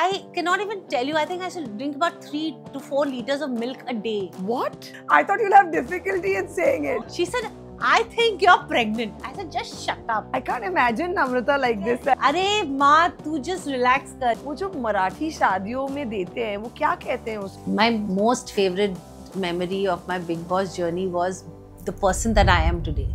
I cannot even tell you. I think I should drink about 3 to 4 liters of milk a day. What? I thought you'll have difficulty in saying it. She said, I think you're pregnant. I said, just shut up. I can't imagine Namrata like this. अरे माँ, तू just relax कर. वो जो मराठी शादियों में देते हैं, वो क्या कहते हैं उसको? My most favorite memory of my Bigg Boss journey was the person that I am today.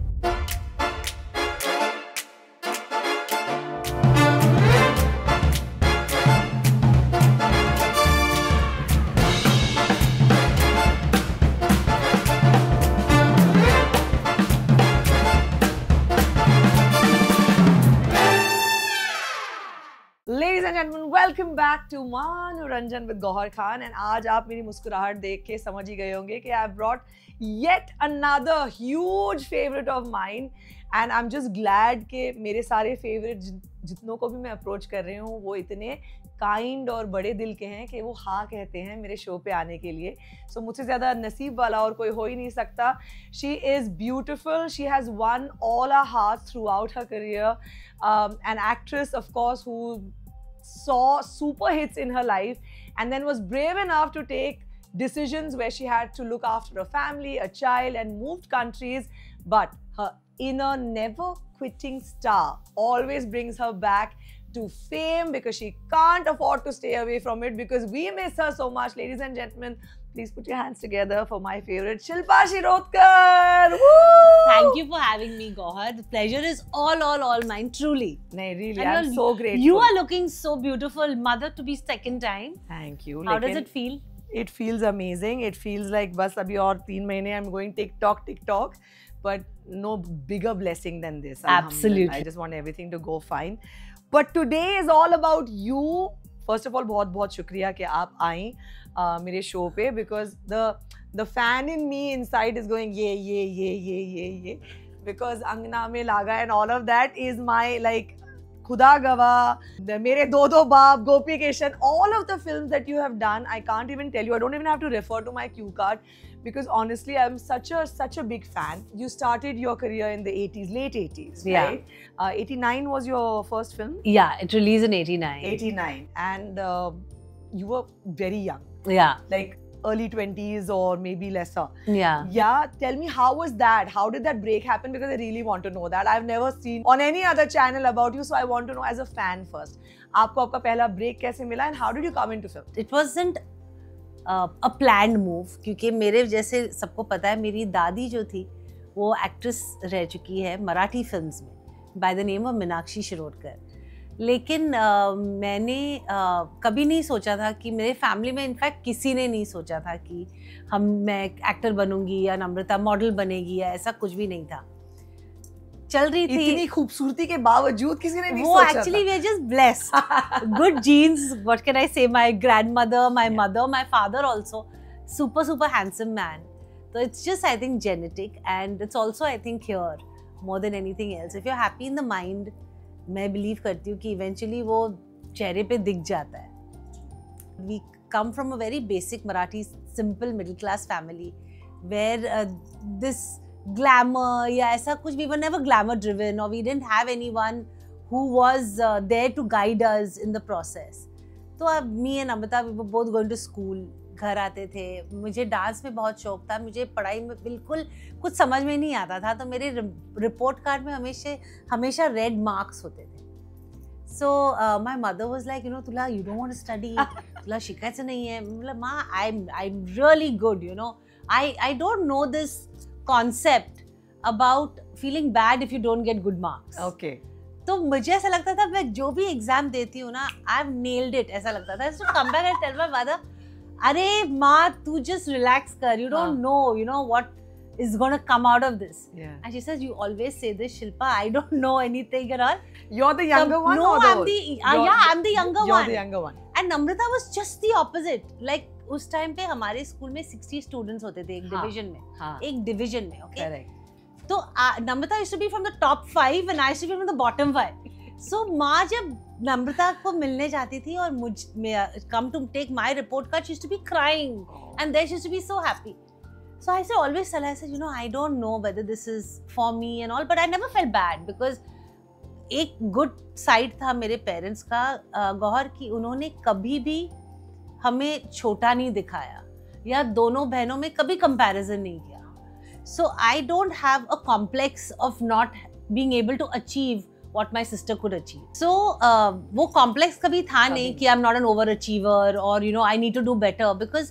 Ladies and gentlemen, welcome back to Manoranjan with Gauhar Khan. And आज आप मेरी मुस्कुराहट देख के समझ ही गए होंगे कि I have brought yet another huge favorite of mine. And I'm just glad कि मेरे सारे favorite जितनों को भी मैं approach कर रही हूँ वो इतने kind और बड़े दिल के हैं कि वो हाँ कहते हैं मेरे show पे आने के लिए. So मुझसे ज़्यादा नसीब वाला और कोई हो ही नहीं सकता. She is beautiful. She has won all our hearts throughout her career. An actress, of course, who saw super hits in her life and then was brave enough to take decisions where she had to look after a family, a child, and moved countries. But her inner never quitting star always brings her back to fame because she can't afford to stay away from it because we miss her so much. Ladies and gentlemen, please put your hands together for my favorite Shilpa Shirodkar. Woo! Thank you for having me, Gauhar. The pleasure is all mine, truly. No, really, I'm so grateful. You are looking so beautiful. Mother to be second time. Thank you. How does it feel? It feels amazing. It feels like bas abhi aur 3 mahine I'm going TikTok. But no bigger blessing than this. Absolutely. I just want everything to go fine. But today is all about you. First of all, बहुत शुक्रिया कि आप आई मेरे show पे because the fan in me inside is going ये because अंगना में लागा and all of that is my like खुदा गवा, मेरे दो बाप, गोपी केशन, all of the films that you have done, I can't even tell you. I don't even have to refer to my cue card because honestly, I'm such a big fan. You started your career in the 80s, late 80s, yeah. Right? 89 was your first film? Yeah, it released in 89. 89. And you were very young. Yeah. Like early 20s or maybe lesser. Yeah. Yeah, tell me how was that? How did that break happen? Because I really want to know that. I've never seen on any other channel about you, so I want to know as a fan first. आपको आपका पहला break कैसे मिला and how did you come into film? It wasn't a planned move क्योंकि मेरे जैसे सबको पता है मेरी दादी जो थी वो एक्ट्रेस रह चुकी है मराठी फिल्म्स में by the name of Meenakshi Shirodkar. लेकिन मैंने कभी नहीं सोचा था कि मेरे फैमिली में इनफैक्ट किसी ने नहीं सोचा था कि मैं एक्टर बनूंगी या नम्रता मॉडल बनेगी या ऐसा कुछ भी नहीं था. चल रही थी इतनी खूबसूरती के बावजूद किसी ने नहीं वो सोचा actually we are just blessed. Good genes, what can I say, my grandmother, my mother, my father also super handsome man. So it's just I think genetic and it's also I think here more than anything else. If you're happy in the mind, मैं believe करती हूँ कि eventually वो चेहरे पे दिख जाता है. We come from a very basic Marathi simple middle class family where this glamour या ऐसा कुछ, we were never glamour driven और we didn't have anyone who was there to guide us in the process. तो अब me and Amrita we were both going to school, घर आते थे. मुझे डांस में बहुत शौक था, मुझे पढ़ाई में बिल्कुल कुछ समझ में नहीं आता था, तो मेरे रिपोर्ट कार्ड में हमेशा रेड मार्क्स होते थे. So my mother was like तुला you don't want to study, तुला शिकायचं नहीं है. मतलब माँ I am really good, I don't know this concept about feeling bad if you don't get good marks. Okay. तो मुझे ऐसा लगता था मैं जो भी एग्जाम देती हूँ ना, आई हैव नेल्ड इट ऐसा लगता था. So come back and tell my mother, अरे माँ तू just relax कर, you don't know what is gonna come out of this. Yeah. And she says, you always say this, Shilpa, I don't know anything at all. You're the younger one? No, or I'm the I'm the younger you're one. The younger one. And Namrata was just the opposite. Like उस time पे हमारे school में 60 students होते थे एक division में. एक division में, okay? Correct. तो Namrata used to be from the top 5 and I used to be from the bottom 5. So माँ जब नम्रता को मिलने जाती थी और come to take my report card, she used to be crying and then she used to be so happy. So I always tell her, I said, I don't know whether this is for me and all, but I never felt bad because एक good side था मेरे parents का गौहर की, उन्होंने कभी भी हमें छोटा नहीं दिखाया या दोनों बहनों में कभी कंपैरिजन नहीं किया. So I don't have a complex of not being able to achieve what my sister could achieve. So वो complex कभी था नहीं कि I'm not an overachiever or you know I need to do better, because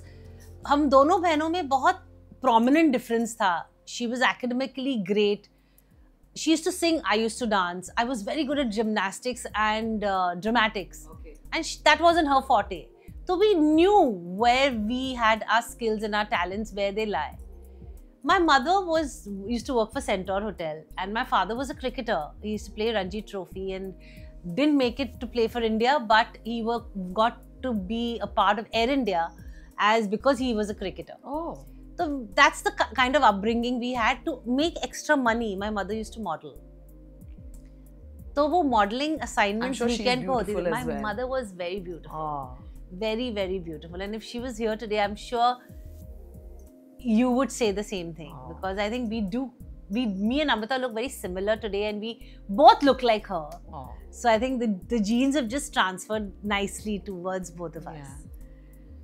हम दोनों बहनों में बहुत prominent difference था. She was academically great. She used to sing, I used to dance. I was very good at gymnastics and dramatics. Okay. And that wasn't her forte. So we knew where we had our skills and our talents, where they lie. My mother used to work for Centaur Hotel, and my father was a cricketer. He used to play Ranji Trophy and didn't make it to play for India, but he got to be a part of Air India because he was a cricketer. Oh. So that's the kind of upbringing we had. To make extra money, my mother used to model. So वो modeling assignments weekend पे होती थी. My mother was very beautiful. Oh. Very, very beautiful. And if she was here today, I'm sure you would say the same thing. Oh. Because I think me and Amrita look very similar today, and we both look like her. Oh. So I think the genes have just transferred nicely towards both of us. Yeah.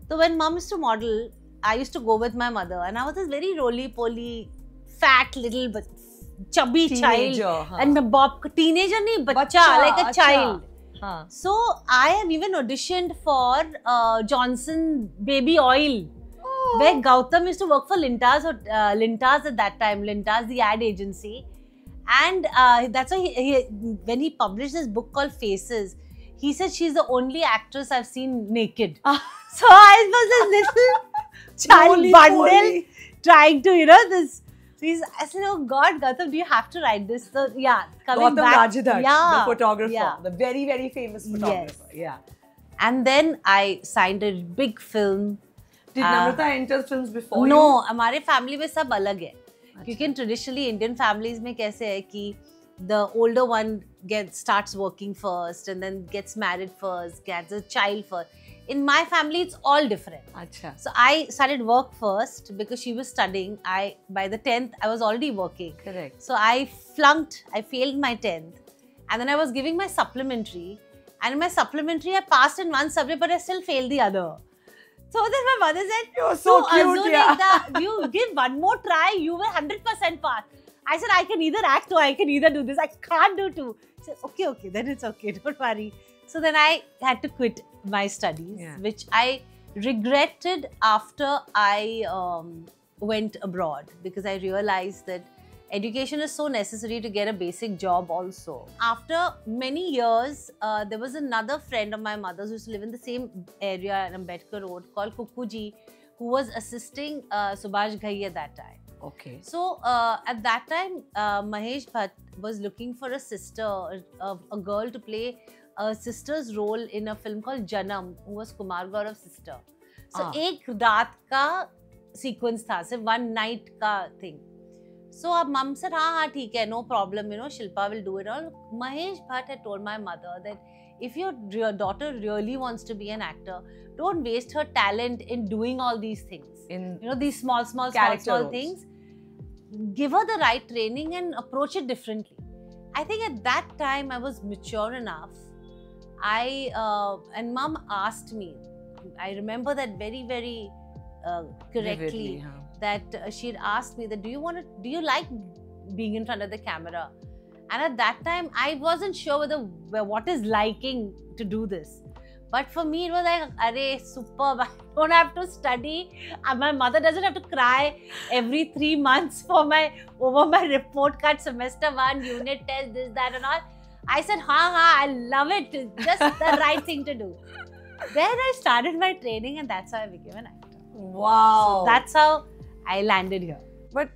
So when mom used to model, I used to go with my mother, and I was this very roly-poly, fat little but chubby teenager, child. Huh? And teenager nahi, bacha, like a child. Huh. So I have even auditioned for Johnson Baby Oil. Where Gautam used to work for Lintas at that time, Lintas, the ad agency. And that's why when he published this book called Faces, he said she's the only actress I've seen naked. So I was this little child bundle trying to, this. So I said, oh God, Gautam, do you have to write this? So yeah, coming Gautam back. Rajadhar, the photographer, the very, very famous photographer. Yes. Yeah. And then I signed a big film. Did Namrata enter films before you? No, हमारे family में सब अलग है. क्योंकि traditionally Indian families में कैसे है कि the older one starts working first and then gets married first, gets a child first. In my family, it's all different. Achha. So I started work first because she was studying. By the 10th, I was already working. Correct. So I failed my 10th. And then I was giving my supplementary. And in my supplementary, I passed in one subject, but I still failed the other. So then my mother said, "You're so cute, yeah. You give one more try, you will 100% pass." I said, "I can either act or I can either do this. I can't do two." She said, okay, then it's okay, don't worry. So then I had to quit my studies, which I regretted after I went abroad, because I realized that education is so necessary to get a basic job also. After many years, there was another friend of my mother's who used to live in the same area in Ambedkar Road called Kukuji, who was assisting Subhash Ghai at that time. Okay. So at that time, Mahesh Bhatt was looking for a sister, a girl to play a sister's role in a film called Janam, who was Kumar Gaurav's sister. So एक रात का sequence था, सिर्फ one night का thing. So mom said, हाँ ठीक है, no problem, Shilpa will do it all. Mahesh Bhatt had told my mother that if your daughter really wants to be an actor, don't waste her talent in doing all these things. These small things. Give her the right training and approach it differently. I think at that time I was mature enough. And mom asked me, I remember that very, very correctly. Vividly, huh? That she had asked me that do you like being in front of the camera? And at that time I wasn't sure what is liking to do this. But for me it was like, arey, superb, I don't have to study. My mother doesn't have to cry every 3 months over my report card, semester 1, unit test, this, that and all. I said, I love it, it's just the right thing to do. Then I started my training and that's how I became an actor. Wow. So that's how I landed here. But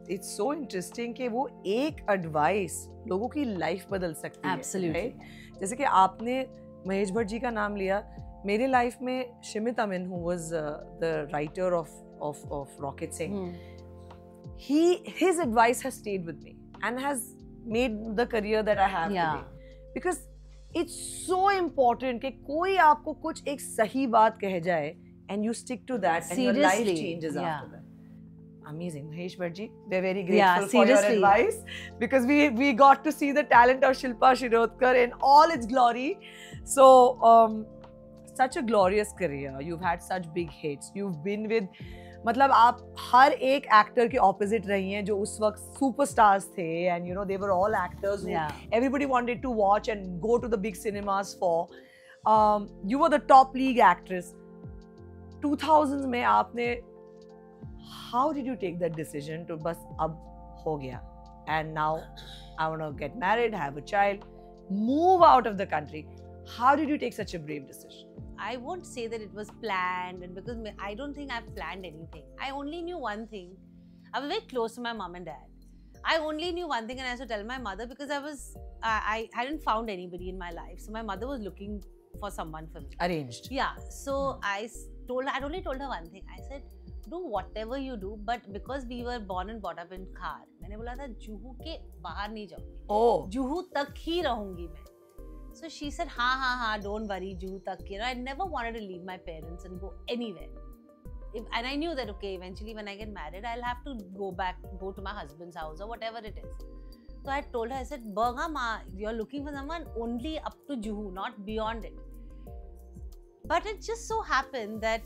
it's so interesting कि वो एक advice लोगों की life बदल सकती है. Absolutely. Right? जैसे कि आपने महेश भट्ट जी का नाम लिया, मेरे life में Shimit Amin, who was the writer of Rocket Singh, his advice has stayed with me and has made the career that I have today. Because it's so important कि कोई आपको कुछ एक सही बात कह जाए and you stick to that and your life changes after that. Amazing, Mahesh Bhatt ji. We're very grateful Yeah, for your seriously. advice because we got to see the talent of Shilpa Shirodkar in all its glory. So, such a glorious career. You've had such big hits. You've been with, मतलब आप हर एक actor के opposite रही हैं जो उस वक्त superstars थे, and you know they were all actors who everybody wanted to watch and go to the big cinemas for. You were the top league actress. 2000s में आपने, how did you take that decision to बस अब हो गया and now I want to get married, have a child, move out of the country? How did you take such a brave decision? I won't say that it was planned, and because I don't think I've planned anything. I only knew one thing. I was very close to my mom and dad. I only knew one thing, and I used to tell my mother because I hadn't found anybody in my life. So my mother was looking for someone for me. Arranged. Yeah. So I'd only told her one thing. I said, do whatever you do, but because we were born and brought up in Khar, मैंने बोला था जुहू के बाहर नहीं जाऊंगी. Oh. Juhu तक ही रहूंगी मैं. So she said, ha, don't worry, Juhu tak. You know, I never wanted to leave my parents and go anywhere. And I knew that, okay, eventually when I get married, I'll have to go to my husband's house or whatever it is. So I told her, I said, Burga Ma, you're looking for someone only up to Juhu, not beyond it. But it just so happened that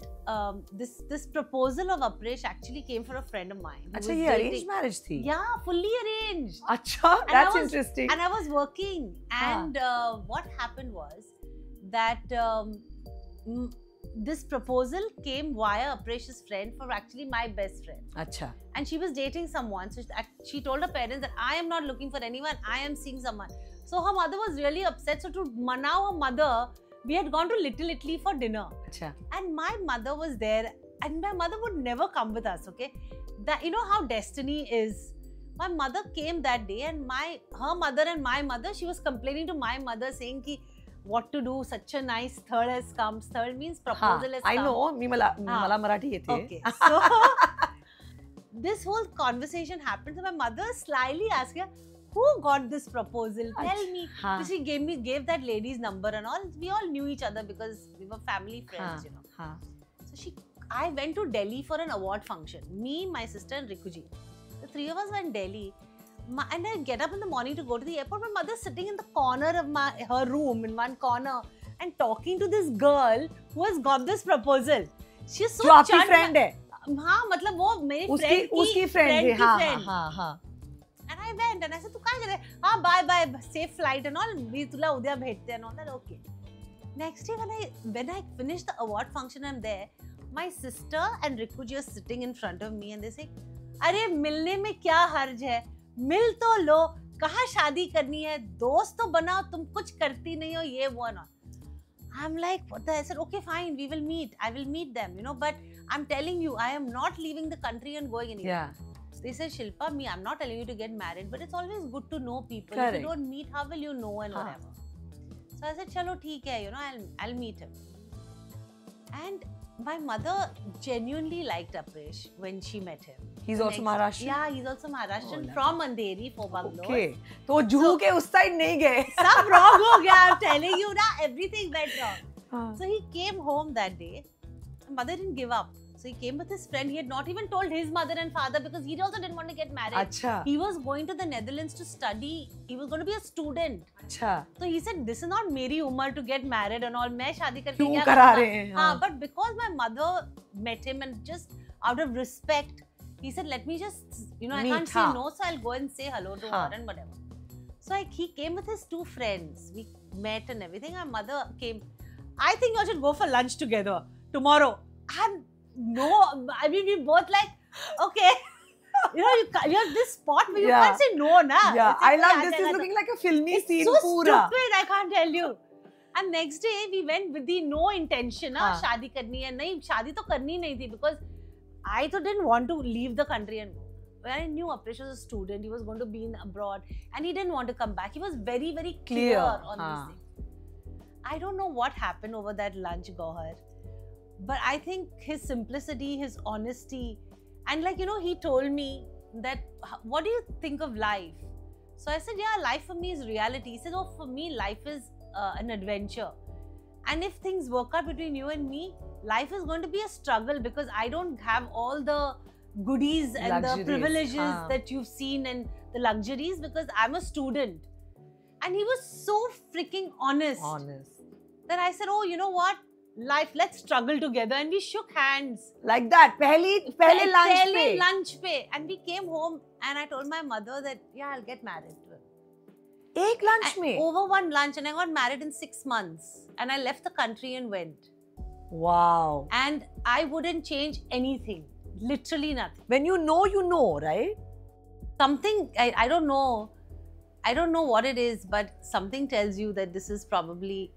this proposal of Apresh actually came for a friend of mine. अच्छा, ये arranged marriage थी? Yeah, fully arranged. अच्छा, that's interesting. And I was working, and what happened was that this proposal came via Apresh's friend for actually my best friend. अच्छा. And she was dating someone, so she told her parents that I am not looking for anyone, I am seeing someone. So her mother was really upset. So to manau her mother, we had gone to Little Italy for dinner. Achha. And my mother was there, and my mother would never come with us, okay? That, you know how destiny is. My mother came that day, and her mother and my mother, she was complaining to my mother saying ki, what to do, such a nice third has come. Third means proposal has come. I know, मला मराठी येते. Okay, so this whole conversation happened. So my mother slyly asked her, who got this proposal? Tell me. So she gave that lady's number and all. We all knew each other because we were family friends, you know. So I went to Delhi for an award function. Me, my sister, and Rikuji. The three of us were in Delhi. And I get up in the morning to go to the airport. My mother's sitting in the corner of her room, in one corner, and talking to this girl who has got this proposal. She's so जो आपकी friend है? हाँ, मतलब वो मेरी friend उसकी friend है, हाँ. And I went and I said, "तू क्या कर रहे? हाँ, bye, safe flight and all. We तुला उद्या भेटते and all that. Okay." Next day when I finished the award function, I'm there. My sister and Rikuji are sitting in front of me and they say, "अरे मिलने में क्या हर्ज है? मिल तो लो. कहाँ शादी करनी है? दोस्त तो बनाओ. तुम कुछ करती नहीं हो ये वो ना." I'm like, what the? I said, okay, fine, we will meet. I will meet them, you know. But I'm telling you, I am not leaving the country and going anywhere. Yeah. They said, Shilpa, I'm not telling you to get married, but it's always good to know people. Correct. If you don't meet, how will you know and whatever? So I said, chalo, theek hai, you know, I'll meet him. And my mother genuinely liked Apresh when she met him. He's also Maharashtrian? Yeah, he's also Maharashtrian from Andheri, for Bangaloor. Okay. तो जुहू के उस side नहीं गए. सब wrong हो गया, I'm telling you ना, everything went wrong. So he came home that day. Mother didn't give up. So he came with his friend. He had not even told his mother and father because he also didn't want to get married. Achha. He was going to the Netherlands to study. He was going to be a student. Achha. So he said, this is not meri umar to get married and all. मैं शादी करके क्यों क्या करा करूँगा? रहे हैं? हाँ, but because my mother met him and just out of respect, he said, let me just, you know, I can't say no, so I'll go and say hello to her and whatever. So he came with his two friends. We met and everything. Our mother came. I think you should go for lunch together tomorrow. And no, I mean, we both like, okay. You know, you have this spot where you can't say no, na. Yeah, I love this. Is looking like a filmy scene. It's so pura. stupid, I can't tell you. And next day, we went with the no intention, शादी करनी है. नहीं, शादी तो करनी नहीं थी because I didn't want to leave the country and go. When I knew Apresh was a student, he was going to be in abroad and he didn't want to come back. He was very, very clear on these things. I don't know what happened over that lunch, Gauhar. But I think his simplicity, his honesty, and like, you know, he told me that, what do you think of life? So I said, yeah, life for me is reality. He said, oh, for me, life is an adventure. And if things work out between you and me, life is going to be a struggle because I don't have all the goodies and Luxuries, the privileges हाँ. that you've seen and the luxuries because I'm a student. And he was so freaking honest that I said, oh, you know what? Life, let's struggle together. And we shook hands. Like that. पहले lunch pe. And we came home and I told my mother that, yeah, I'll get married to him. एक lunch में? Over one lunch, and I got married in 6 months. And I left the country and went. Wow. And I wouldn't change anything. Literally nothing. When you know, right? Something, I don't know. I don't know what it is, but something tells you that this is probably...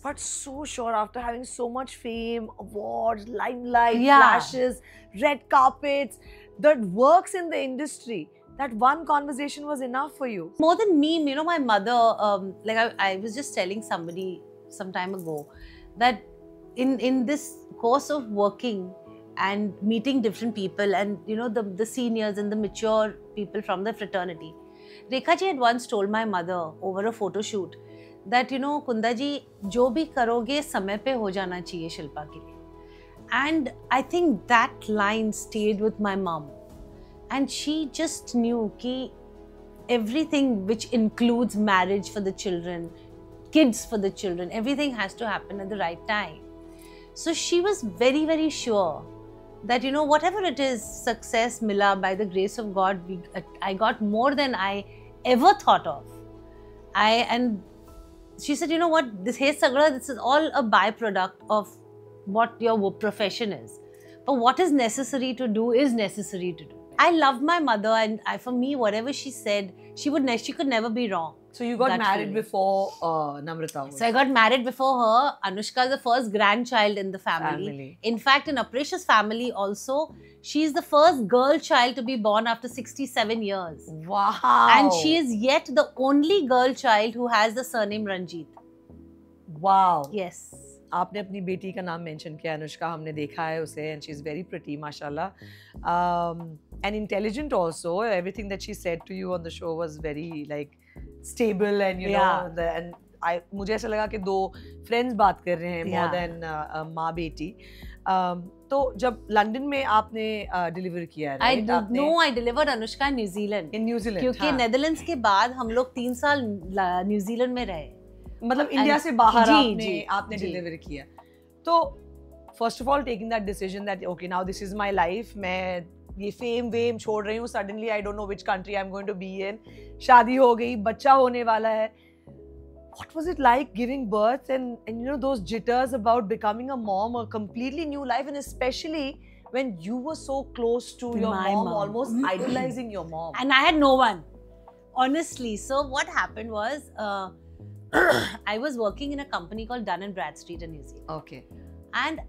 But so sure, after having so much fame, awards, limelight, Yeah. flashes, red carpets, that works in the industry, that one conversation was enough for you. More than meme, you know, my mother, I was just telling somebody some time ago that in this course of working and meeting different people and, you know, the seniors and the mature people from the fraternity, Rekha ji had once told my mother over a photo shoot that, you know, Kunda ji, jo bhi karoge samay pe ho jana chahiye Shilpa ke liye. And I think that line stayed with my mom. And she just knew ki everything which includes marriage for the children, kids for the children, everything has to happen at the right time. So she was very, very sure that, you know, whatever it is, success mila by the grace of God, I got more than I ever thought of. And she said, you know what, this is all a byproduct of what your profession is. But what is necessary to do is necessary to do. I love my mother, and for me, whatever she said, she could never be wrong. So you got married before Namrata was. So I got married before her. Anushka is the first grandchild in the family. In fact, in Aprish's family also, she's the first girl child to be born after 67 years. Wow. And she is yet the only girl child who has the surname Ranjit. Wow. Yes. आपने अपनी बेटी का नाम mention किया अनुष्का, हमने देखा है उसे, and she's very pretty, mashallah, and intelligent also. Everything that she said to you on the show was very like stable and you know, and मुझे ऐसा लगा कि दो friends बात कर रहे हैं more than माँ बेटी. तो जब लंदन में आपने डिलीवर किया, right? I delivered Anushka in New Zealand. In New Zealand. क्योंकि नेदरलैंड्स के बाद हम लोग 3 साल न्यूजीलैंड में रहे. मतलब इंडिया से बाहर आपने डिलीवर किया. तो first of all taking that decision that okay now this is my life, मैं ये फेम वेम छोड़ रही हूँ, suddenly I don't know which country I am going to be in, शादी हो गई, बच्चा होने वाला है. What was it like giving birth and you know those jitters about becoming a mom, a completely new life, and especially when you were so close to your mom, almost idolizing your mom. And I had no one, honestly. So what happened was, I was working in a company called Dun & Bradstreet in New Zealand. Okay. And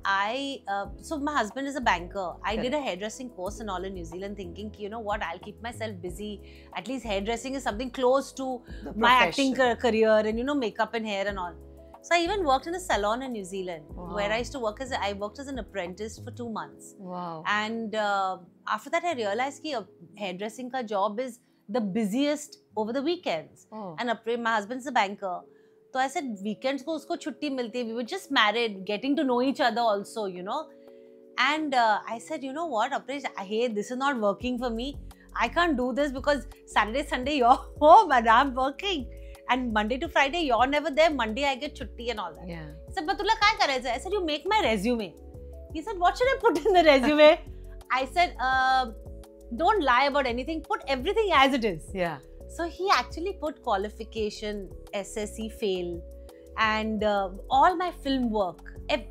so my husband is a banker. I did a hairdressing course and all in New Zealand, thinking, you know what, I'll keep myself busy. At least hairdressing is something close to my acting career and, you know, makeup and hair and all. So I even worked in a salon in New Zealand, where I used to work I worked as an apprentice for 2 months. Wow. And after that, I realized that hairdressing ka job is the busiest over the weekends. And my husband's a banker. So I said, weekends ko usko chutti milti hai. We were just married, getting to know each other also, you know. And I said, you know what, Aprish, hey, this is not working for me. I can't do this because Saturday, Sunday, you're home and I'm working. And Monday to Friday, you're never there. Monday, I get chutti and all that. Yeah. He said, but tula kya karaycha? I said, you make my resume. He said, what should I put in the resume? I said, don't lie about anything. Put everything as it is. Yeah. So he actually put qualification, SSC fail, and all my film work,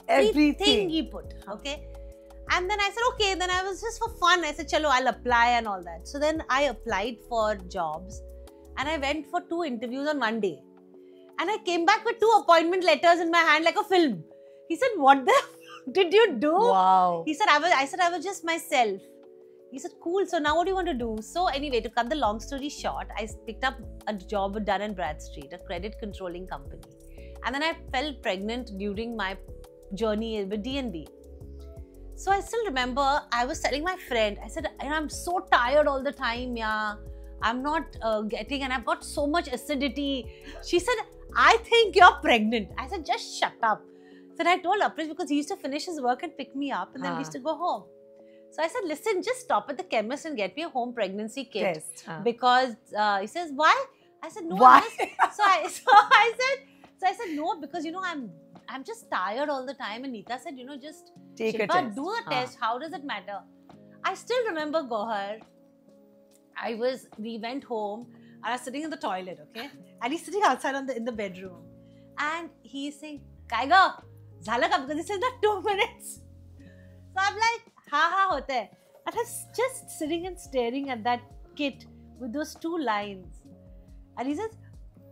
everything he put, okay? And then I said, okay, then I was just for fun, I said, chalo, I'll apply and all that. So then I applied for jobs and I went for 2 interviews on one day. And I came back with 2 appointment letters in my hand like a film. He said, what the did you do? Wow. He said, I was just myself. He said, cool, so now what do you want to do? So anyway, to cut the long story short, I picked up a job with Dun & Bradstreet, a credit controlling company. And then I fell pregnant during my journey with DNB. So I still remember, I was telling my friend, I said, I'm so tired all the time, yeah. I'm not getting, and I've got so much acidity. She said, I think you're pregnant. I said, just shut up. So I told Aprish, because he used to finish his work and pick me up, and then we used to go home. So I said, listen, just stop at the chemist and get me a home pregnancy kit. Test. Because he says, why? I said, no. Why? So I said, no, because, you know, I'm just tired all the time. And Neeta said, you know, just Take a Shilpa, test. do a test. How does it matter? I still remember Gohar. We went home and I was sitting in the toilet, okay? And he's sitting outside in the bedroom. And he's saying, Kaiga, zhala ka? Because he says, not 2 minutes. So I'm like, ha, hote hai. And I was just sitting and staring at that kit with those 2 lines. And he says,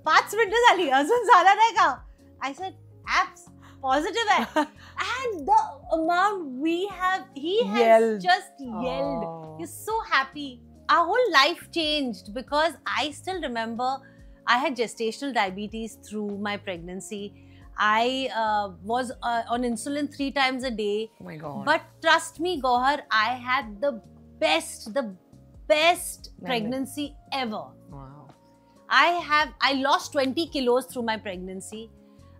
5 minutes zali, azun zala nahi ka. I said, abs, positive hai. And the amount he has just yelled. Oh. He's so happy. Our whole life changed because I still remember I had gestational diabetes through my pregnancy. I was on insulin 3 times a day. Oh my God. But trust me, Gohar, I had the best pregnancy ever. Wow. I lost 20 kilos through my pregnancy.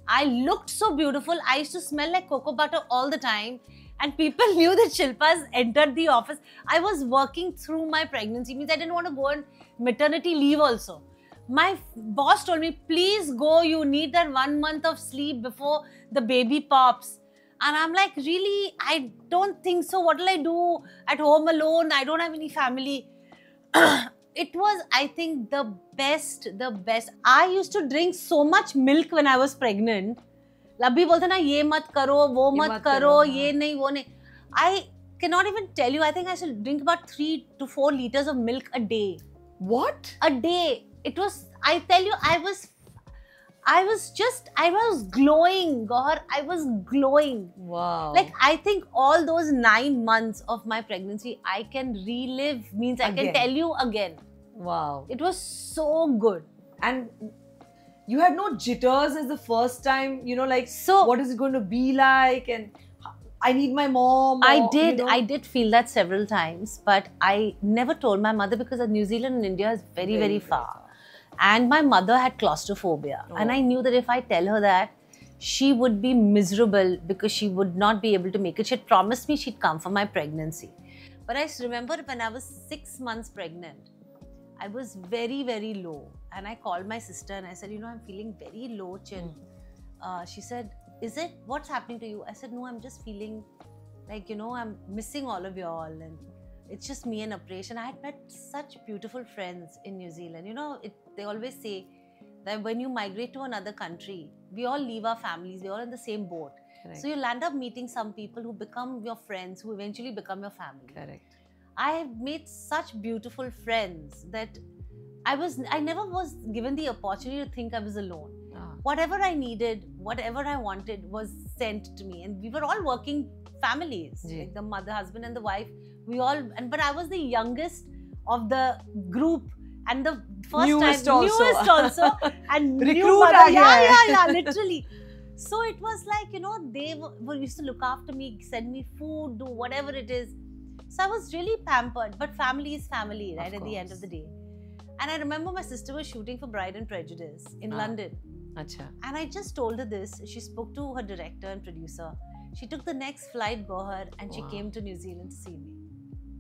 I looked so beautiful. I used to smell like cocoa butter all the time. And people knew that Shilpa's entered the office. I was working through my pregnancy. Means I didn't want to go on maternity leave also. My boss told me, please go, you need that 1 month of sleep before the baby pops. And I'm like, really? I don't think so. What will I do at home alone? I don't have any family. It was, I think, the best. I used to drink so much milk when I was pregnant. Labhi bolte na, ye mat karo, wo mat karo, ye nahi, wo nahi. I cannot even tell you, I think I should drink about 3 to 4 liters of milk a day. What? A day. It was, I tell you, I was glowing, Gohar. I was glowing. Wow. Like, I think all those 9 months of my pregnancy, I can relive, means I can tell you again. Wow. It was so good. And you had no jitters as the first time, you know, like, so what is it going to be like? And I need my mom. I did feel that several times, but I never told my mother because New Zealand and India is very, very far. And my mother had claustrophobia. Oh. And I knew that if I tell her that, she would be miserable because she would not be able to make it. She had promised me she'd come for my pregnancy. But I remember when I was 6 months pregnant, I was very, very low. And I called my sister and I said, you know, I'm feeling very low, Chin. She said, is it? What's happening to you? I said, no, I'm just feeling like, you know, I'm missing all of y'all. And it's just me and operation. I had met such beautiful friends in New Zealand. You know, they always say that when you migrate to another country, we all leave our families. We're all in the same boat. Correct. So you'll end up meeting some people who become your friends, who eventually become your family. Correct. I have made such beautiful friends that I never was given the opportunity to think I was alone. Whatever I needed, whatever I wanted was sent to me. And we were all working families, like the mother, husband and the wife. But I was the youngest of the group and the newest also. And new mother. Yeah, literally. So it was like, you know, they used to look after me, send me food, do whatever it is. So I was really pampered. But family is family, right, at the end of the day. And I remember my sister was shooting for Bride and Prejudice in London. Achha. And I just told her this. She spoke to her director and producer. She took the next flight, Gohar, and she came to New Zealand to see me.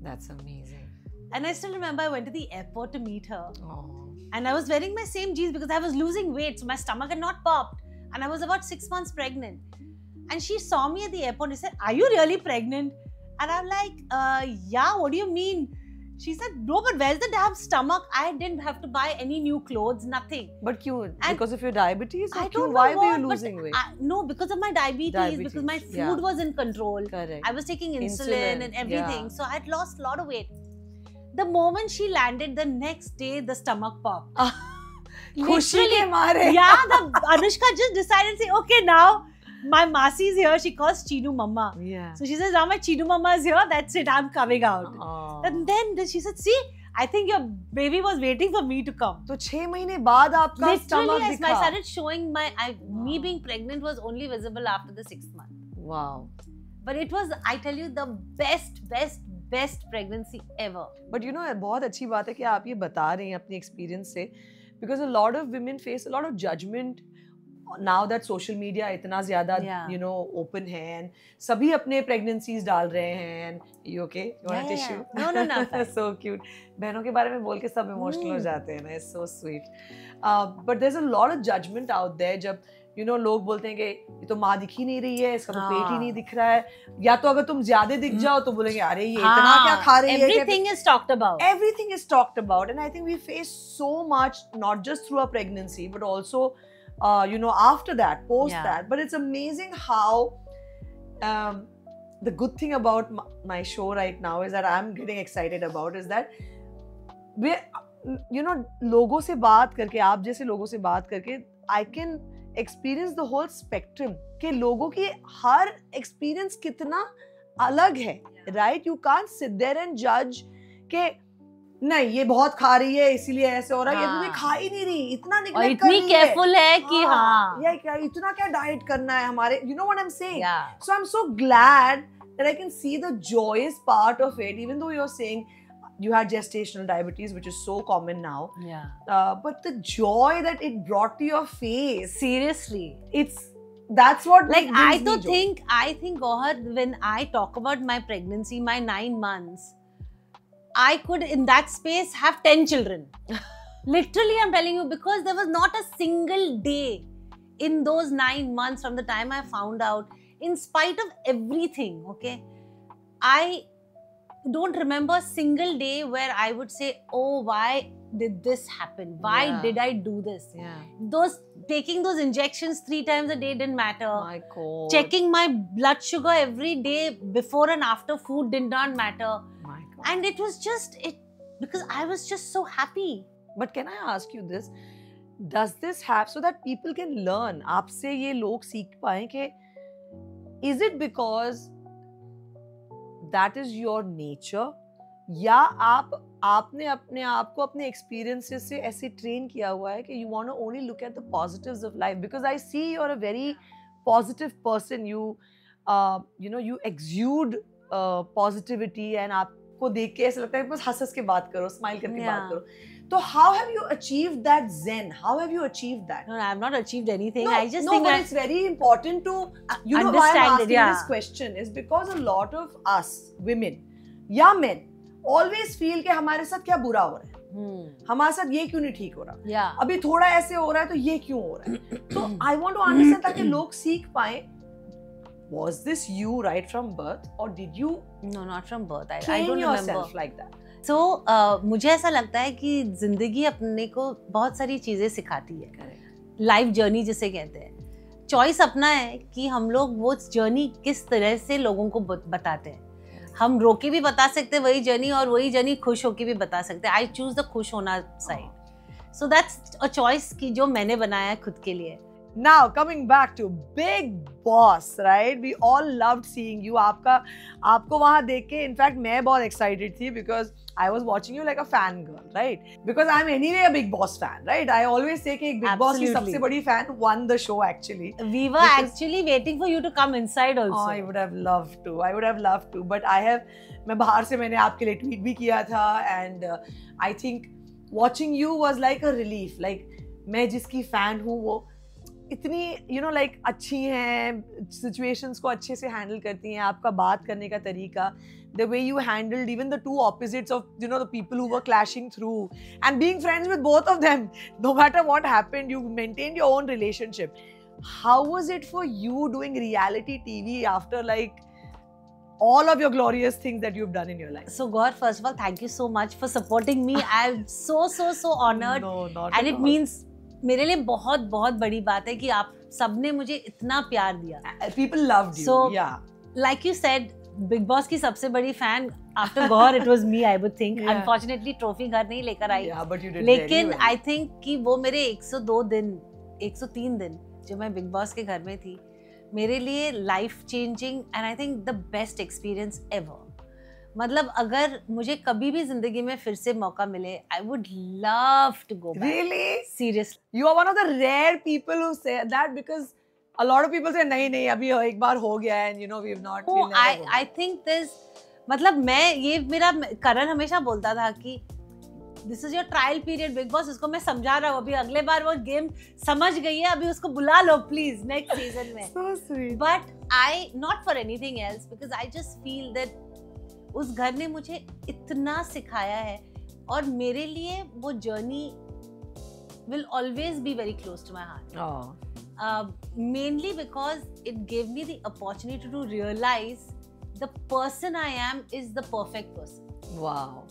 That's amazing. And I still remember I went to the airport to meet her. Oh. And I was wearing my same jeans because I was losing weight. So my stomach had not popped. And I was about 6 months pregnant. And she saw me at the airport and said, are you really pregnant? And I'm like, yeah, what do you mean? She said, no, but where's the damn stomach? I didn't have to buy any new clothes, nothing. But because of your diabetes? I don't know why were you losing weight? No, because of my diabetes, because my food was in control. Correct. I was taking insulin and everything. So I had lost a lot of weight. The moment she landed, the next day, the stomach popped. Literally, Anushka just decided to say, okay, now my Masi is here. She calls Chinu Mama. Yeah. So she says, now my Chinu Mama is here. That's it. I'm coming out. Aww. And then she said, see, I think your baby was waiting for me to come. So 6 months baad aapka stomach dikha. I started showing me being pregnant was only visible after the 6th month. Wow. But it was, I tell you, the best pregnancy ever. But you know, बहुत अच्छी बात है कि आप ये बता रहे हैं अपनी experience से, because a lot of women face a lot of judgment now that social media इतना ज़्यादा you know open है and सभी अपने pregnancies डाल रहे हैं and you okay? You want a tissue? No. So cute. बहनों के बारे में बोल के सब emotional हो जाते हैं ना. It's so sweet. But there's a lot of judgment out there जब you know लोग बोलते हैं कि ये तो माँ दिख ही नहीं रही है, इसका तो पेट ही नहीं दिख रहा है, या तो अगर तुम ज्यादा दिख जाओ तो बोलेंगे अरे ये इतना क्या खा रही है. Everything is talked about. Everything is talked about, and I think we face so much not just through our pregnancy but also you know after that, post that. But it's amazing how the good thing about my show right now is that I'm getting excited about is that we you know लोगों से बात करके, आप जैसे लोगों से बात करके I can experience the whole spectrum के लोगों की हर experience कितना अलग है, right? You can't sit there and judge के नहीं ये बहुत खा रही है इसीलिए ऐसे हो रहा है, ये तो खा ही नहीं रही, इतना निगलेक्ट कर रही है, इतनी केयरफुल है कि हाँ ये क्या इतना क्या डाइट करना है हमारे, you know what I'm saying? So I'm so glad that I can see the joyous part of it, even though you're saying you had gestational diabetes, which is so common now. But the joy that it brought to your face, seriously, that's what like I think Gauhar, when I talk about my pregnancy, my 9 months, I could in that space have 10 children. Literally, I'm telling you, because there was not a single day in those 9 months from the time I found out, in spite of everything, okay, I don't remember a single day where I would say, oh, why did this happen? Why did I do this? Taking those injections 3 times a day didn't matter. My God. Checking my blood sugar every day before and after food did not matter. My God. And it was just because I was just so happy. But can I ask you this? Does this have, so that people can learn, आपसे ये लोग सीख पाएं कि is it because that is your nature, या आपने अपने आप को अपने experiences से ऐसे train किया हुआ है कि you want to only look at the positives of life? Because I see you're a very positive person. You you know you exude positivity, and आपको देख के ऐसा लगता है बस हंस के बात करो, smile करके बात करो. So how have you achieved that zen? How have you achieved that? No, I have not achieved anything. No, I just think but it's very important to, you know why I'm asking this question is because a lot of us women या men always feel कि हमारे साथ क्या बुरा हो रहा है, हमारे साथ ये क्यों नहीं ठीक हो रहा, अभी थोड़ा ऐसे हो रहा है तो ये क्यों हो रहा है. So I want to understand ताकि लोग सीख पाए. Was this you right from birth, or did you? No, not from birth. I train don't yourself remember like that. So मुझे ऐसा लगता है कि जिंदगी अपने को बहुत सारी चीजें सिखाती है. लाइफ जर्नी जिसे कहते हैं, चॉइस अपना है कि हम लोग वो जर्नी किस तरह से लोगों को बताते हैं. हम रोके भी बता सकते हैं वही जर्नी, और वही जर्नी खुश होके भी बता सकते हैं. आई चूज द खुश होना side. So that's a choice की जो मैंने बनाया है खुद के लिए. Now coming back to Bigg Boss, right? We all loved seeing you. आपको वहाँ देख के, in fact मैं बहुत excited थी because I was watching you like a fan girl, right? Because I'm anyway a Bigg Boss fan, right? I always say कि एक Bigg Boss की सबसे बड़ी fan won the show actually. We were actually waiting for you to come inside also. I would have loved to. I would have loved to. But मैं बाहर से मैंने आपके लिए tweet भी किया था, and I think watching you was like a relief. Like मैं जिसकी fan हूँ वो इतनी you know like अच्छी हैं, situations को अच्छे से handle करती हैं, आपका बात करने का तरीका, the way you handled even the two opposites of you know the people who were clashing through, and being friends with both of them, no matter what happened, you maintained your own relationship. How was it for you doing reality TV after like all of your glorious things that you've done in your life? So God, first of all, thank you so much for supporting me. I'm so honored. No, not and at it all. means मेरे लिए बहुत बड़ी बात है कि आप सबने मुझे इतना प्यार दिया. People loved you. So, yeah. Like you said, Bigg Boss की सबसे बड़ी fan after Gauhar, it was me, I would think. Yeah. Unfortunately, trophy घर नहीं लेकर आई. Yeah, but you did लेकिन very well. I think कि वो मेरे 102 दिन, 103 दिन जो मैं Bigg Boss के घर में थी, मेरे लिए life changing and I think the best experience ever. मतलब अगर मुझे कभी भी जिंदगी में फिर से मौका मिले, I would love to go back. Really? Seriously. You are one of the rare people who say that, because a lot of people say नहीं अभी एक बार हो गया है, and you know we've not. Oh, I think there's मतलब मैं ये मेरा करण हमेशा बोलता था कि this is your trial period big boss. उसको मैं समझा रहा हूँ अभी, अगले बार वो गेम समझ गई है, अभी उसको बुला लो प्लीज नेक्स्ट सीजन में. So sweet. But I not for anything else, because I just feel that उस घर ने मुझे इतना सिखाया है, और मेरे लिए वो journey will always be very close to my heart. Mainly because it gave me the opportunity to realize the person I am is the perfect person. Wow.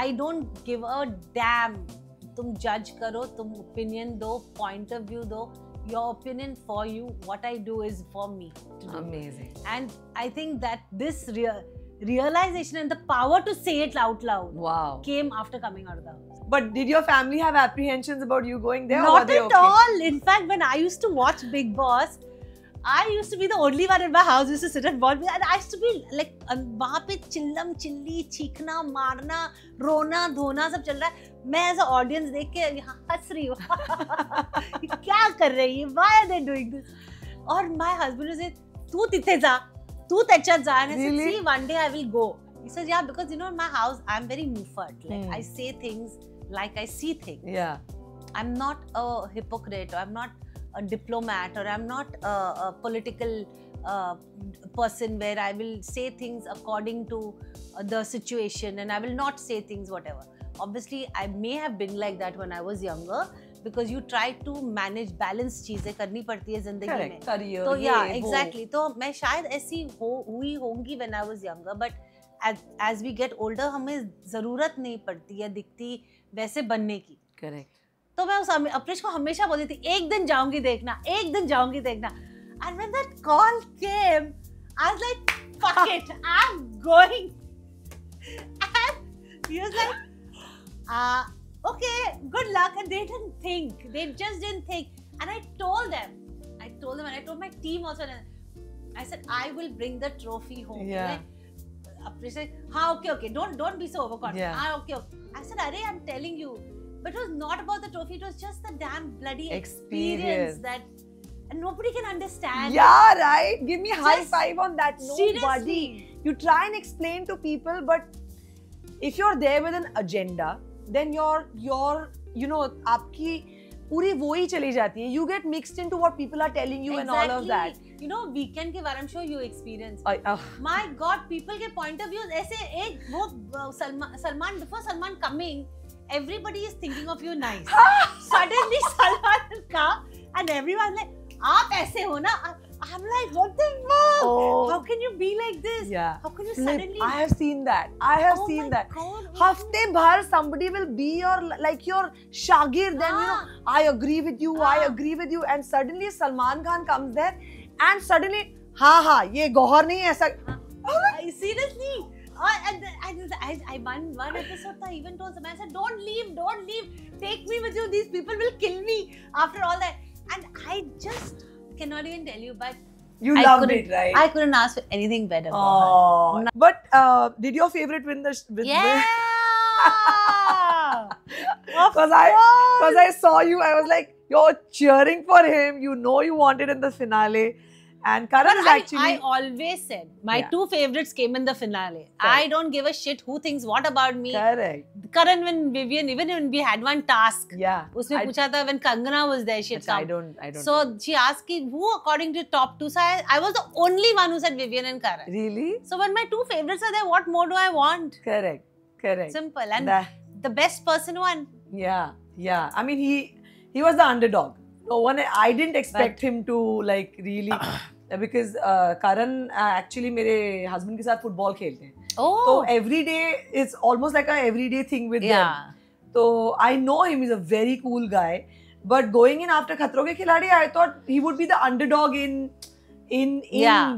I don't give a damn. तुम judge करो, तुम opinion दो, point of view दो. Your opinion for you. What I do is for me. Amazing. And I think that this realization and the power to say it out loud came after coming out of the house. But did your family have apprehensions about you going there? Not or were they at okay? all. In fact, when I used to watch Big Boss, I used to be the only one in my house who used to sit and watch, and I used to be like, वहाँ पे चिल्लम chilli, चीखना, मारना, रोना, धोना सब चल रहा है. मैं ऐसा ऑडियंस देख के यहाँ हंस रही हूँ. क्या कर रही है? Why are they doing this? और my husband was like, तू तिथे जा, तू त्याच्यात जा. And I said, see, one day I will go. He says, yeah, because you know, in my house, I'm very muffled. Like I say things like I see things. Yeah. I'm not a hypocrite, or I'm not a diplomat, or I'm not a political person where I will say things according to the situation, and I will not say things whatever. Obviously, I may have been like that when I was younger, because you try to manage balance चीजें करनी पड़ती है जिंदगी में. Career, तो yeah, exactly. तो मैं शायद ऐसी हुई होंगी when I was younger, but as we get older, हमें जरूरत नहीं पड़ती है दिखती वैसे बनने की. Correct. तो मैं उस अप्रेश को हमेशा बोलती थी, एक दिन जाऊंगी देखना, एक दिन जाऊंगी देखना. And when that call came, I was like, fuck it, I'm going. And he was like, okay, good luck. And they didn't think. They just didn't think. And I told them, and I told my team also. And I said, I will bring the trophy home. Yeah. Apresh said, okay, don't be so overconfident. Yeah. Okay. I said, Arey, I'm telling you. But it was not about the trophy. It was just the damn bloody experience that, and nobody can understand. Yeah, right. Give me high Just five on that. Nobody. seriously. You try and explain to people, but if you're there with an agenda, then your you know, आपकी पूरी वो ही चली जाती है. You get mixed into what people are telling you and all of that. You know, weekend के बारे में show you experience. My God, people के point of views ऐसे एक वो Salman before Salman coming, everybody is thinking of you nice. Suddenly Salman come and everyone like, आप ऐसे हो ना. I'm like, what the fuck? Oh. How can you be like this? Yeah. How can you suddenly? I have seen that. I have seen that. God, हफ्ते भर somebody will be your shagir. Then you know, I agree with you. I agree with you. And suddenly Salman Khan comes there, and suddenly, हाँ, ये गौहर नहीं है ऐसा. Seriously. I one episode I even told Salman, I said, don't leave. Take me with you. These people will kill me after all that. And I just cannot even tell you, but You loved it, right? I couldn't ask for anything better. Oh. But did your favorite win the? Yeah. Because I saw you, I was like, you're cheering for him. You know you wanted in the finale. And Karan is actually... I always said, my two favorites came in the finale. Correct. I don't give a shit who thinks what about me. Correct. Karan, when Vivian, even when we had one task. Yeah. Usme pucha tha, when Kangana was there, she had come. I don't. So she asked who according to top two. So I was the only one who said Vivian and Karan. Really? So when my two favorites are there, what more do I want? Correct. Simple. And the best person won. Yeah. I mean, he was the underdog. No one. I didn't expect him to like really, because Karan actually मेरे husband के साथ football खेलते हैं. Oh. So every day it's almost like a everyday thing with them. So I know him. He's a very cool guy. But going in after Khatron Ke Khiladi, I thought he would be the underdog in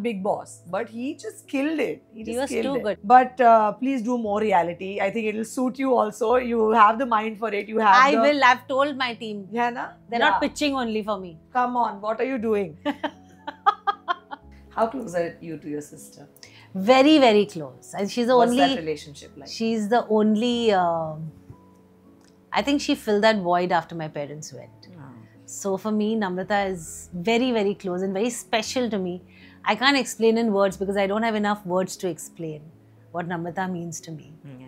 Big Boss. But he just killed it. He was too good. But please do more reality. I think it will suit you also. You have the mind for it. I will. I've told my team. Yeah, na? They're not pitching only for me. Come on. What are you doing? How close are you to your sister? Very, very close. And she's the What's only... that relationship like? She's the only... I think she filled that void after my parents went. So for me, Namrata is very, very close and very special to me. I can't explain in words because I don't have enough words to explain what Namrata means to me. Yeah.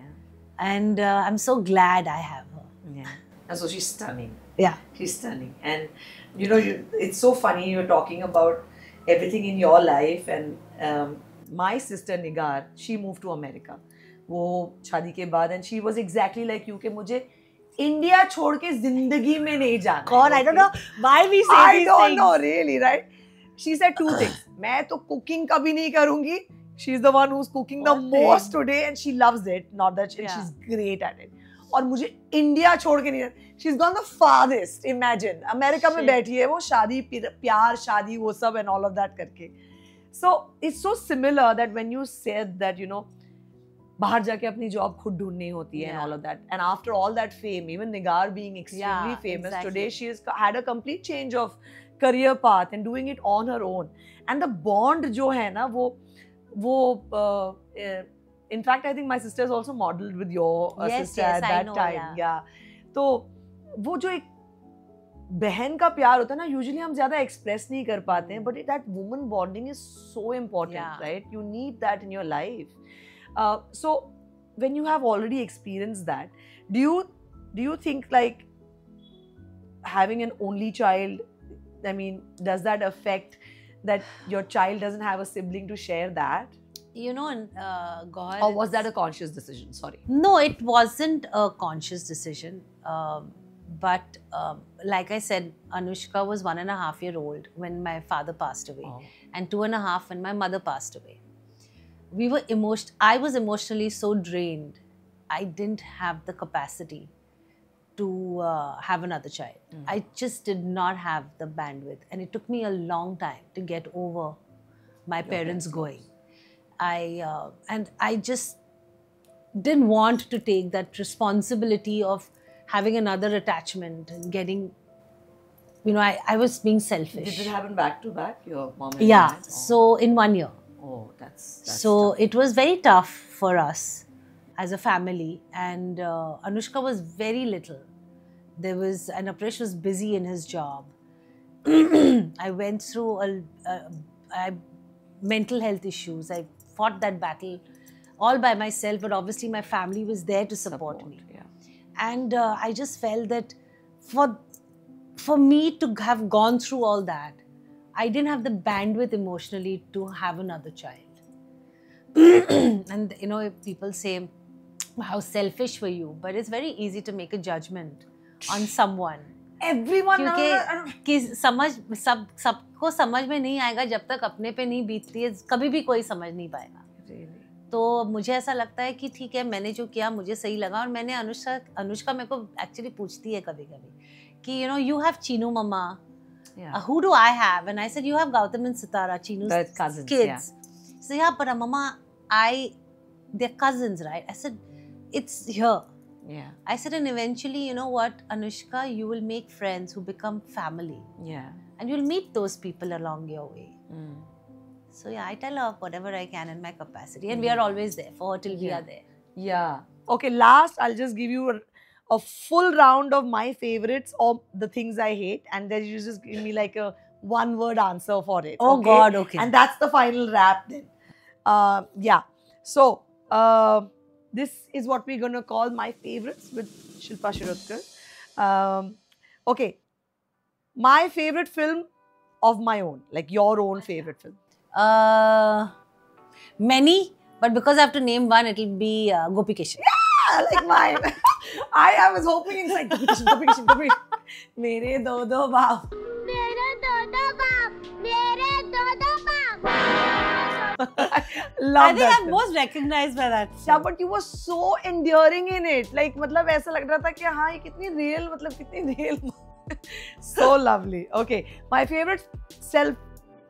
And I'm so glad I have her. and so she's stunning. Yeah. She's stunning. And you know, it's so funny you're talking about everything in your life. And my sister Nigar, she moved to America. वो शादी के बाद, and she was exactly like you, कि मुझे India छोड़ के जिंदगी में नहीं जाना. God, I don't know why we say I these don't things. know, really, right? She said two things. मैं तो cooking कभी नहीं करूँगी. She's the one who's cooking the most today, and she loves it. Not that she's great at it. और मुझे India छोड़ के नहीं. She's gone the farthest. Imagine, America में बैठी है वो, शादी प्यार शादी वो सब and all of that करके. So it's so similar that when you said that, you know, बाहर जाके अपनी जॉब खुद ढूंढनी होती है and all of that. And after all that fame, even Nigar being extremely famous, today she has had a complete change of career path and doing it on her own. And the bond जो है ना वो in fact I think my sister has also modeled with your sister at that time. Yeah. तो वो जो एक बहन का प्यार होता है ना, usually हम ज़्यादा express नहीं कर पाते हैं, but that woman bonding is so important, right? You need that in your life. So when you have already experienced that, do you think like having an only child, I mean, does that affect that your child doesn't have a sibling to share that? You know, God. Or was that a conscious decision? Sorry. No, it wasn't a conscious decision. But like I said, Anushka was 1.5-year-old when my father passed away, and 2.5 when my mother passed away. I was emotionally so drained. I didn't have the capacity to have another child. I just did not have the bandwidth, and it took me a long time to get over my parents going. And I just didn't want to take that responsibility of having another attachment and getting, you know, I was being selfish. Did it happen back to back, your mom and Yeah, dad? so in 1 year. Oh, that's so tough. It was very tough for us as a family, and Anushka was very little. And Apresh was busy in his job. I went through mental health issues. I fought that battle all by myself, but obviously my family was there to support me. Yeah. And I just felt that for me to have gone through all that, I didn't have the bandwidth emotionally to have another child. And you know, people say, how selfish were you? But it's very easy to make a judgment on someone. Everyone, क्योंकि सबको समझ में नहीं आएगा जब तक अपने पे नहीं बीतती है, कभी भी कोई समझ नहीं पाएगा. तो मुझे ऐसा लगता है कि ठीक है, मैंने जो किया मुझे सही लगा. और मैंने अनुष्का मेरे को एक्चुअली पूछती है कभी-कभी कि, you know, you have Chinu mama. Who do I have? And I said, you have Gautam and Sitara, Chinu's cousins, kids. So yeah, but mama, they're cousins, right? I said, it's here. Yeah. I said, and eventually, you know what, Anushka, you will make friends who become family. Yeah. And you'll meet those people along your way. So yeah, I tell her whatever I can in my capacity. And we are always there for her till we are there. Yeah. Okay, last, I'll just give you a full round of my favorites or the things I hate. And then you just give me like a one-word answer for it. Oh, okay? God, okay. And that's the final wrap then. Yeah. So, this is what we're going to call my favorites with Shilpa Shirodkar. Okay. My favorite film of my own, like your own favorite film. Many, but because I have to name one, it'll be Gopi Kishan. Yeah, like mine. I was hoping it's like Gopi Kishan. Mere do baap. I think I'm most recognized by that. Yeah, but you were so endearing in it. Like, मतलब ऐसा लग रहा था कि हाँ ये कितनी real, मतलब कितनी real. So lovely. Okay, my favorite self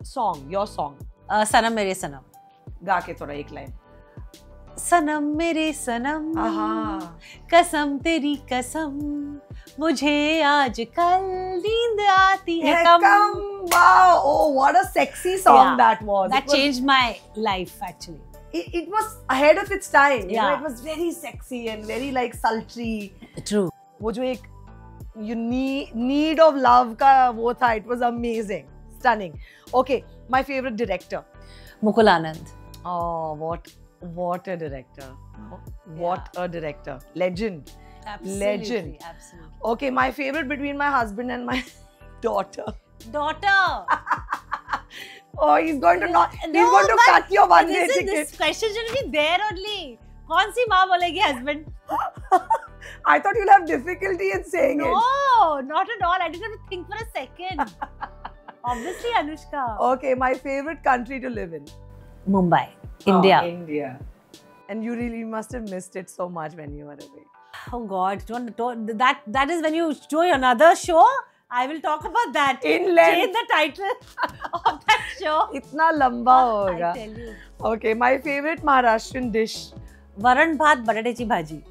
song, your song. Sanam Mere Sanam. गा के थोड़ा एक line. सनम मेरे सनम, कसम तेरी कसम, मुझे आज कल नींद आती है कम. Wow, oh, what a sexy song that was. That changed my life actually. It was ahead of its time. You know, it was very sexy and very like sultry. True. वो जो एक you need of love का वो था, it was amazing, stunning. Okay, my favorite director. Mukul Anand. Oh, what a director. What a director. Legend. Absolutely, Legend. absolutely. Okay, my favorite between my husband and my daughter. Daughter. Oh, he's going to not. He's No, going to but cut your one-way this ticket. question should be there only. कौन सी माँ बोलेगी husband? I thought you'll have difficulty in saying it. No, not at all. I didn't have to think for a second. Obviously, Anushka. Okay, my favorite country to live in. Mumbai, India. Oh, India. And you really must have missed it so much when you were away. Oh God, don't that is when you do another show. I will talk about that. In length. Change the title of that show. इतना लंबा I होगा. tell you. Okay, my favorite Maharashtrian dish. वरण भात बटाट्याची भाजी.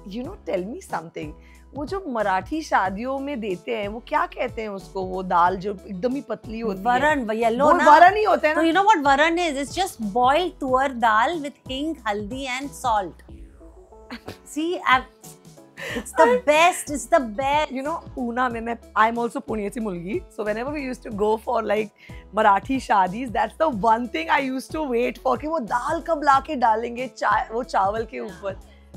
You know, tell me something. वो जो मराठी शादियों में देते हैं वो क्या कहते हैं उसको, वो दाल जो एकदम ही पतली होती है, वरण yellow वो ना. वरण ही होता है So ना. you know what varan is? It's just boiled tur dal with hing, haldi and salt. See, it's the best. It's the best. You know, Pune में I'm also Punesi mulgi. So whenever we used to go for like Marathi shadis, that's the one thing I used to wait for कि वो दाल कब लाके डालेंगे वो चावल के ऊपर.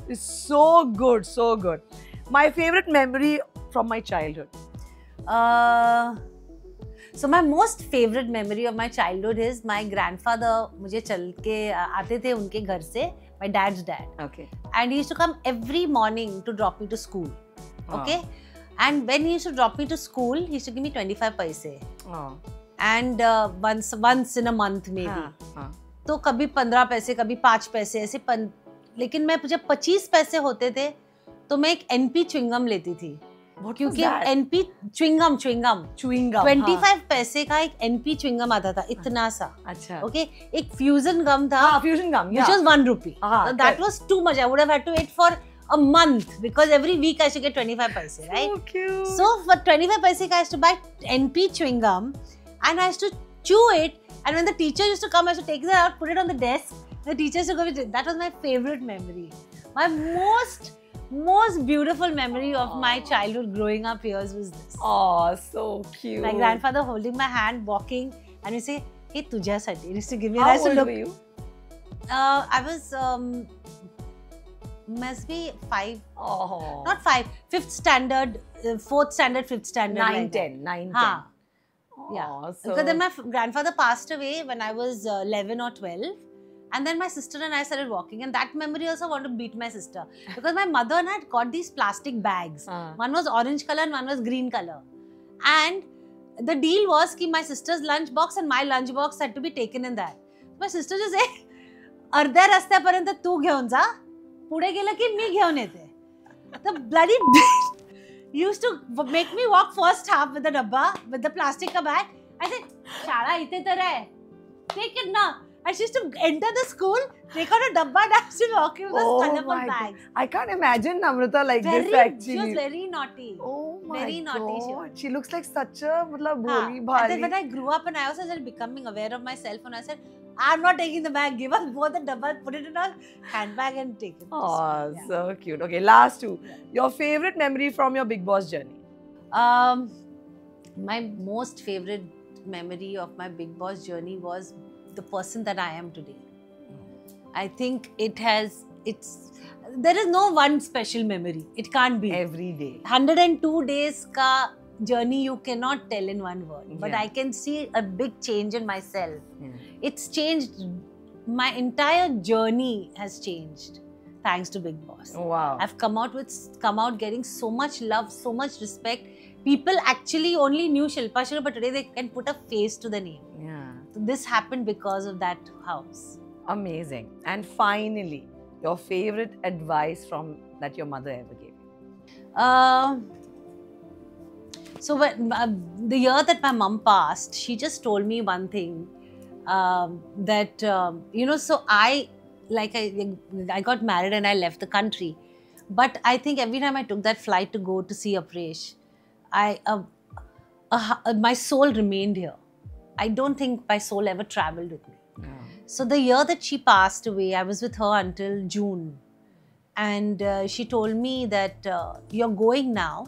It's so good, so good. My favorite memory from my childhood. So my most favorite memory of my childhood is my grandfather मुझे चल के आते थे उनके घर से, my dad's dad. Okay. And he used to come every morning to drop me to school. Okay? And when he used to drop me to school, he used to give me 25 paise. And once in a month maybe. तो कभी 15 पैसे, कभी 5 पैसे ऐसे लेकिन मैं जब 25 पैसे होते थे तो मैं एक NP च्युइंगम लेती थी. क्योंकि NP च्युइंगम 25 पैसे का एक NP च्युइंगम आता था इतना सा. अच्छा. Okay, एक फ्यूजन गम था. हाँ, fusion gum. Which was 1 rupee. So that was too much. I would have had to wait for a month because every week I should get 25 paise, right? So cute. So for 25 paise I used to buy NP chewing gum and I used to chew it, and when the teacher used to come I used to take it out, put it on the desk. The teacher used to go with it. That was my favorite memory. My most beautiful memory of my childhood growing up years was this. Oh, so cute. My grandfather holding my hand, walking, and he say, "Hey, tujhasati." He used to give me. How I used to old look. were you? I was must be 5. Oh. Not 5. 5th standard, 4th standard, 5th standard. 9, like 10, 9, 10. Haan. Oh, Yeah. so Because then my grandfather passed away when I was 11 or 12. And then my sister and I started walking. And that memory also I want to beat my sister. Because my mother and I had got these plastic bags. One was orange color and one was green color. And the deal was that my sister's lunch box and my lunch box had to be taken in that. My sister just said, अर्ध्या रस्त्यापर्यंत तू घेऊन जा, पुढे गेलं की मी घेऊन येते. The bloody used to make me walk first half with the dabba, with the plastic ka bag. I said, शाळा इथे तर आहे, take it ना. And she used to enter the school, take out a dabba and I used to walk with those colorful bags. I can't imagine Namrata like this actually. She was very naughty. Oh my very naughty God. She looks like such a bholi And bhali. then when I grew up and I also started becoming aware of myself and I said, I'm not taking the bag, give us both the dabba, put it in a handbag and take it. Oh, so cute. Okay, last two. Your favorite memory from your Bigg Boss journey? My most favorite memory of my Bigg Boss journey was the person that I am today. I think there is no one special memory. It can't be. Every day. 102 days ka journey you cannot tell in one word. But I can see a big change in myself. It's changed. My entire journey has changed thanks to Bigg Boss. Wow. I've come out getting so much love, so much respect. People actually only knew Shilpa Shetty, but today they can put a face to the name. Yeah. So this happened because of that house. Amazing. And finally, your favorite advice that your mother ever gave you? So when, the year that my mom passed, she just told me one thing that so I got married and I left the country, but I think every time I took that flight to go to see Apresh, my soul remained here. I don't think my soul ever traveled with me. Yeah. So the year that she passed away, I was with her until June. And she told me that you're going now.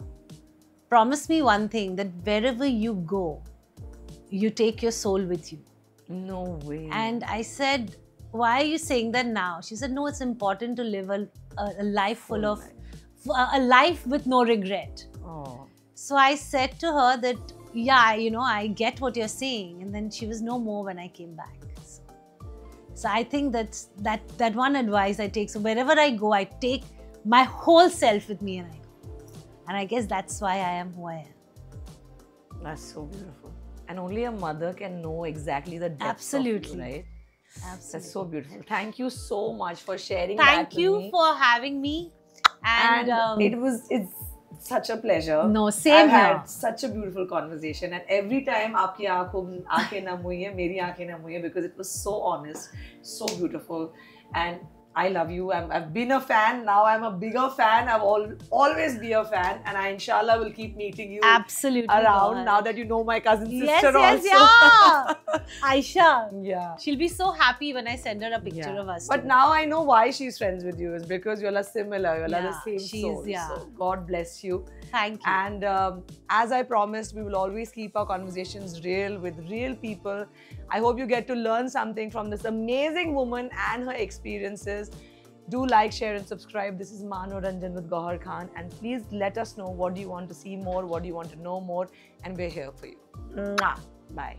Promise me one thing, that wherever you go, you take your soul with you. No way. And I said, why are you saying that now? She said, no, it's important to live a life full a life with no regret. Oh. So I said to her that, yeah, you know, I get what you're saying. And then she was no more when I came back. So I think that one advice I take. So wherever I go, I take my whole self with me and I go. And I guess that's why I am who I am. That's so beautiful. And only a mother can know exactly the depth Absolutely. of you, right? Absolutely. That's so beautiful. Thank you so much for sharing Thank that you with me. for having me. And it's such a pleasure. No, same I've here. had such a beautiful conversation, and every time आपकी आंखें नम हुई हैं, मेरी आंखें नम हुई हैं, because it was so honest, so beautiful, and I love you. I've been a fan. Now I'm a bigger fan. I've always be a fan, and I inshallah will keep meeting you absolutely around. God. Now that you know my cousin sister Yes, also. yeah. Aisha. Yeah. She'll be so happy when I send her a picture of us. But now I know why she's friends with you. Is because you're similar. You're the Yeah, same she's- soul. yeah. So God bless you. Thank you. And as I promised, we will always keep our conversations real with real people. I hope you get to learn something from this amazing woman and her experiences. Do like, share and subscribe. This is Manoranjan with Gauhar Khan. And please let us know what do you want to see more, what do you want to know more. And we're here for you. Mwah. Bye.